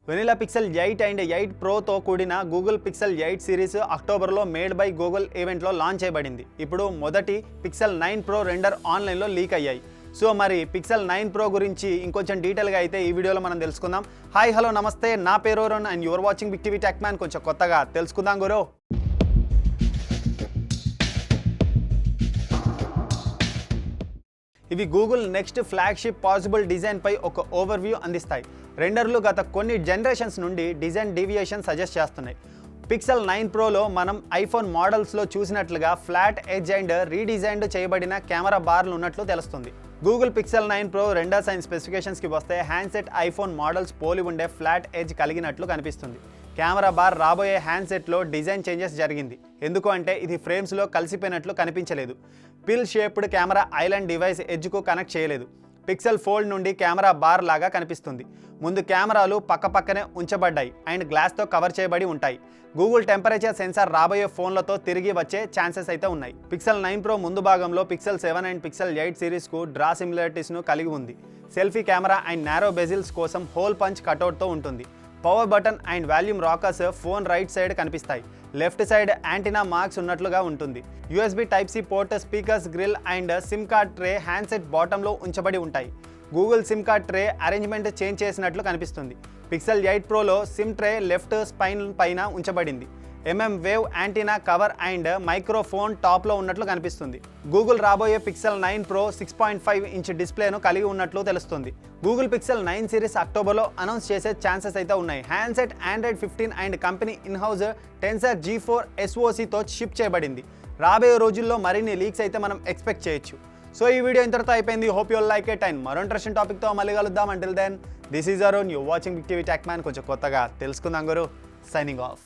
Vanilla pixel 8 and 8 ప్రోతో కూడిన Google pixel 8 series అక్టోబర్లో made by Google ఈవెంట్లో లాంచ్ చేయబడింది. ఇప్పుడు మొదటి పిక్సెల్ 9 ప్రో రెండర్ ఆన్లైన్లో లీక్ అయ్యాయి. సో మరి పిక్సెల్ 9 ప్రో గురించి ఇంకొంచెం డీటెయిల్గా అయితే ఈ వీడియోలో మనం తెలుసుకుందాం. హాయ్ హలో నమస్తే, నా పేరు Arun and you're watching big TV tech man. కొంచెం కొత్తగా తెలుసుకుందాం గురు. ఇవి గూగుల్ నెక్స్ట్ ఫ్లాగ్షిప్ పాసిబుల్ డిజైన్పై ఒక ఓవర్వ్యూ అందిస్తాయి. రెండర్లు గత కొన్ని జనరేషన్స్ నుండి డిజైన్ డీవియేషన్ సజెస్ట్ చేస్తున్నాయి. పిక్సెల్ 9 ప్రోలో మనం ఐఫోన్ మోడల్స్లో చూసినట్లుగా ఫ్లాట్ ఎడ్జ్ అండ్ రీడిజైన్డ్ చేయబడిన కెమెరా బార్లు ఉన్నట్లు తెలుస్తుంది. Google Pixel 9 Pro renders and స్పెసిఫికేషన్స్కి వస్తే హ్యాండ్సెట్ ఐఫోన్ మోడల్స్ పోలి ఉండే ఫ్లాట్ ఎడ్జ్ కలిగినట్లు కనిపిస్తుంది. కెమెరా బార్ రాబోయే హ్యాండ్సెట్లో డిజైన్ చేంజెస్ జరిగింది. ఎందుకు అంటే ఇది ఫ్రేమ్స్లో కలిసిపోయినట్లు కనిపించలేదు. Pill shaped camera island device ఎడ్జ్కు కనెక్ట్ చేయలేదు. పిక్సెల్ ఫోల్డ్ నుండి కెమెరా బార్ లాగా కనిపిస్తుంది. ముందు కెమెరాలు పక్కపక్కనే ఉంచబడ్డాయి అండ్ గ్లాస్తో కవర్ చేయబడి ఉంటాయి. గూగుల్ టెంపరేచర్ సెన్సార్ రాబోయే ఫోన్లతో తిరిగి వచ్చే ఛాన్సెస్ అయితే ఉన్నాయి. పిక్సెల్ 9 ప్రో ముందు భాగంలో పిక్సెల్ 7 అండ్ పిక్సెల్ 8 సిరీస్కు డ్రా సిమిలారిటీస్ను కలిగి ఉంది. Selfie camera and narrow bezels కోసం హోల్ పంచ్ కటౌట్తో ఉంటుంది. Power button and volume rockers phone right side కనిపిస్తాయి. లెఫ్ట్ సైడ్ యాంటీనా మార్క్స్ ఉన్నట్లుగా ఉంటుంది. USB type C port, speakers grille and SIM card tray handset బాటంలో ఉంచబడి ఉంటాయి. Google SIM card tray arrangement change చేసినట్లు కనిపిస్తుంది. పిక్సెల్ 8 ప్రోలో సిమ్ ట్రే లెఫ్ట్ స్పైన్ పైన ఉంచబడింది. Wave antenna cover and microphone టాప్లో ఉన్నట్లు కనిపిస్తుంది. గూగుల్ రాబోయే పిక్సెల్ 9 ప్రో 6.5 ఇంచ్ డిస్ప్లేను కలిగి ఉన్నట్లు తెలుస్తుంది. గూగుల్ పిక్సెల్ 9 సిరీస్ అక్టోబర్లో అనౌన్స్ చేసే ఛాన్సెస్ అయితే ఉన్నాయి. Handset Android 15 and company inhouse Tensor G4 SoCతో షిప్ చేయబడింది. రాబోయే రోజుల్లో మరిన్ని లీక్స్ అయితే మనం ఎక్స్పెక్ట్ చేయొచ్చు. సో ఈ వీడియో ఇంతటితో అయిపోయింది. Hope you like it and మరో ఇంట్రెస్టింగ్ టాపిక్తో మళ్ళీ కలుద్దాం. Until then this is Arun, you watching big TV tech man. కొంచెం కొత్తగా తెలుసుకుందాం గురు. Signing off.